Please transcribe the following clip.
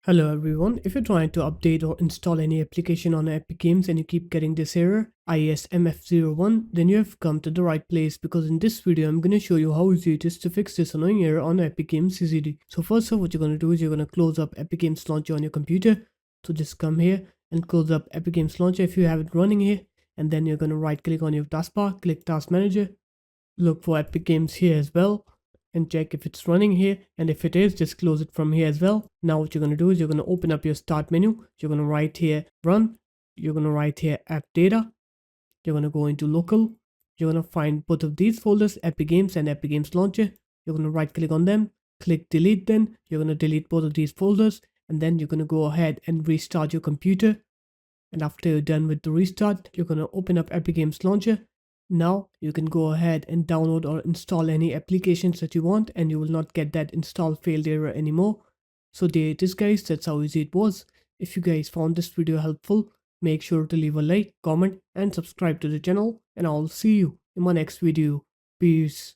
Hello everyone, if you're trying to update or install any application on Epic Games and you keep getting this error, IS-MF01, then you have come to the right place because in this video I'm going to show you how easy it is to fix this annoying error on Epic Games CCD. So first off, what you're going to do is you're going to close up Epic Games Launcher on your computer. So just come here and close up Epic Games Launcher if you have it running here, and then you're going to right click on your taskbar, click Task Manager, look for Epic Games here as well, and check if it's running here, and if it is, just close it from here as well. Now what you're going to do is you're going to open up your start menu. You're going to write here run, you're going to write here app data, you're going to go into local, you're going to find both of these folders, Epic Games and Epic Games Launcher. You're going to right click on them, click delete, then you're going to delete both of these folders, and then you're going to go ahead and restart your computer. And after you're done with the restart, you're going to open up Epic Games Launcher. Now you can go ahead and download or install any applications that you want, and you will not get that install failed error anymore. So there it is guys, that's how easy it was. If you guys found this video helpful, make sure to leave a like, comment and subscribe to the channel, and I'll see you in my next video. Peace.